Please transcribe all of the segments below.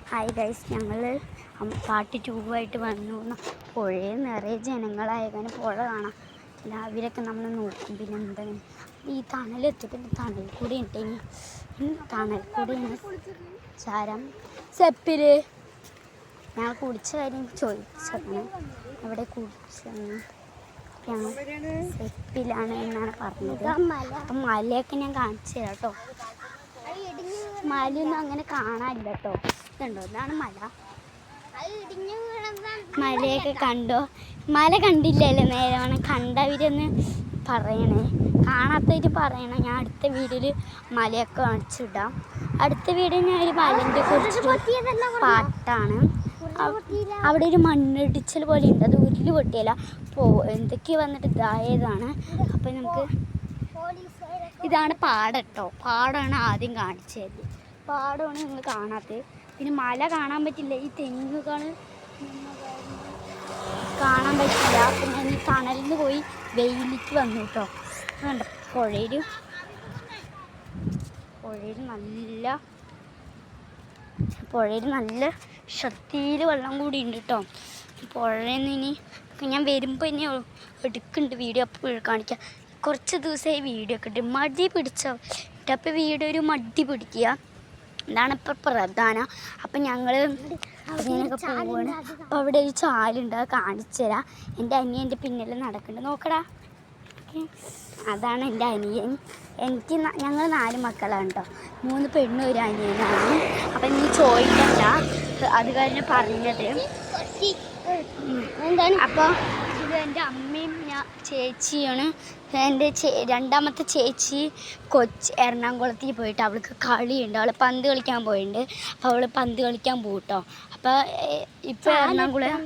Hi guys, ഞങ്ങൾ part 2 ആയിട്ട് വന്നു. പുഴയിൽ നിറയെ ജനങ്ങളായതിന് പുഴ കാണാം. രാവിലെയൊക്കെ നമ്മൾ നോക്കും. പിന്നെ എന്താണ് ഈ തണലെത്തിയപ്പോൾ തണൽ കൂടി ഉണ്ടെങ്കിൽ തണൽ കൂടിയാണ് ചാരം സെപ്പില് ഞാൻ കുടിച്ച കാര്യം ചോദിച്ചതാണ്. എവിടെ കുടിച്ചതെന്ന് ഞങ്ങൾ സെപ്പിലാണ് എന്നാണ് പറഞ്ഞത്. അപ്പം മലയൊക്കെ ഞാൻ കാണിച്ചു തരാം കേട്ടോ. മലയൊന്നും അങ്ങനെ കാണാനില്ല കേട്ടോ. ഇതുണ്ടോ, ഇതാണ് മല. മലയൊക്കെ കണ്ടോ? മല കണ്ടില്ലല്ലോ നേരെ വേണം കണ്ടവരൊന്ന് പറയണേ, കാണാത്തവർ പറയണം. ഞാൻ അടുത്ത വീഡിയോയിൽ മലയൊക്കെ കാണിച്ചിടാം. അടുത്ത വീഡിയോ ഞാൻ ഒരു മലൻ്റെ കുറിച്ച് പാട്ടാണ്. അവിടെ ഒരു മണ്ണിടിച്ചൽ പോലെ ഉണ്ട്. അത് ഉരുള് പൊട്ടിയല്ല, എന്തൊക്കെയോ വന്നിട്ട് ഇതായതാണ്. അപ്പം നമുക്ക് ഇതാണ് പാടം കേട്ടോ. പാടമാണ് ആദ്യം കാണിച്ചത്. പാടമാണ് നിങ്ങൾ കാണാത്തത്. പിന്നെ മല കാണാൻ പറ്റില്ല, ഈ തെങ്ങുകൾ കാണാൻ പറ്റില്ല. അപ്പം ഞാൻ ഈ തണലിൽ നിന്ന് പോയി വെയിലേക്ക് വന്നു കേട്ടോ. കണ്ടോ, പുഴയിൽ നല്ല ശക്തിയിൽ വെള്ളം കൂടി ഉണ്ട് കേട്ടോ. പുഴയിൽ നിന്ന് ഇനി ഞാൻ വരുമ്പോൾ ഇനി എടുക്കുന്നുണ്ട് വീഡിയോ. അപ്പോൾ കാണിക്കാം. കുറച്ച് ദിവസമായി വീഡിയോ ഒക്കെ ഇട്ട് മടി പിടിച്ച അപ്പോൾ വീഡിയോ ഒരു മടി പിടിക്കുക, ഇതാണ് ഇപ്പോൾ പ്രധാനം. അപ്പം ഞങ്ങൾ അതിനൊക്കെ പോവുകയാണ്. അപ്പോൾ അവിടെ ഒരു ചാലുണ്ട്, അത് കാണിച്ചു തരാം. എൻ്റെ അനിയൻ എൻ്റെ പിന്നിൽ നടക്കുന്നുണ്ട്, നോക്കടാ. അതാണ് എൻ്റെ അനിയൻ. ഞങ്ങൾ 4 മക്കളാണ് കേട്ടോ. 3 പെണ്ണും ഒരു അനിയനാണ്. അപ്പം നീ ചോദിക്കണ്ട, അത് കഴിഞ്ഞ് പറഞ്ഞത് എന്താണ്. അപ്പോൾ ഇത് എൻ്റെ അമ്മയും ചേച്ചിയാണ്. എൻ്റെ രണ്ടാമത്തെ ചേച്ചി എറണാകുളത്തിൽ പോയിട്ട് അവൾക്ക് കളിയുണ്ട്. അവൾ പന്ത് കളിക്കാൻ പോയിട്ടുണ്ട്. അപ്പോൾ അവൾ പന്ത് കളിക്കാൻ പോകും കേട്ടോ. അപ്പോൾ ഇപ്പോൾ എറണാകുളം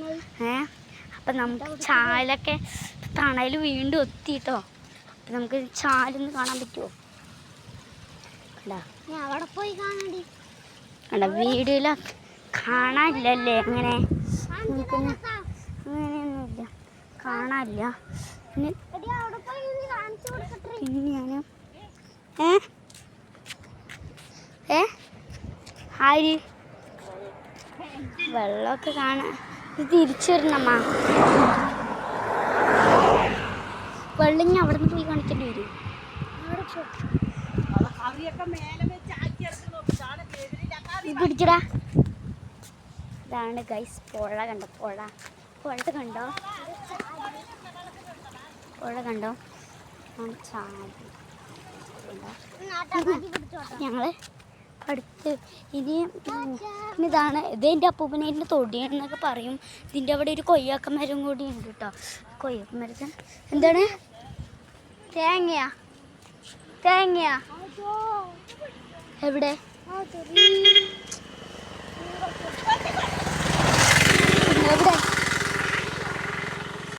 അപ്പം നമുക്ക് ചാലൊക്കെ തണൽ വീണ്ടും എത്തി കേട്ടോ. അപ്പം നമുക്ക് ചാലൊന്ന് കാണാൻ പറ്റുമോ? അവിടെ പോയി കാണണ്ടി. കണ്ട വീഡിയോയിൽ കാണാനില്ലല്ലേ, അങ്ങനെ അങ്ങനെയൊന്നുമില്ല, കാണാനില്ല. പിന്നെ ഞാൻ ആര് വെള്ളമൊക്കെ കാണാൻ ഇത് തിരിച്ചു വരണമ്മ. വെള്ളം ഞാൻ അവിടെ നിന്ന് പോയി കാണിക്കേണ്ടി വരും. പിടിക്കടാ. ഇതാണ് ഗൈസ് പുഴ. കണ്ടോ പുഴ കണ്ടോ? പുഴ കണ്ടോ? ഞങ്ങൾ അടുത്ത് ഇതാണ് ഇതെൻ്റെ അപ്പൂപ്പനേൻ്റെ തൊടിയെന്നൊക്കെ പറയും. ഇതിൻ്റെ അവിടെ ഒരു കൊയ്യാക്ക മരം കൂടി ഉണ്ട് കേട്ടോ. കൊയ്യാക്ക മരത്തിന് എന്താണ്? തേങ്ങയാ? എവിടെ?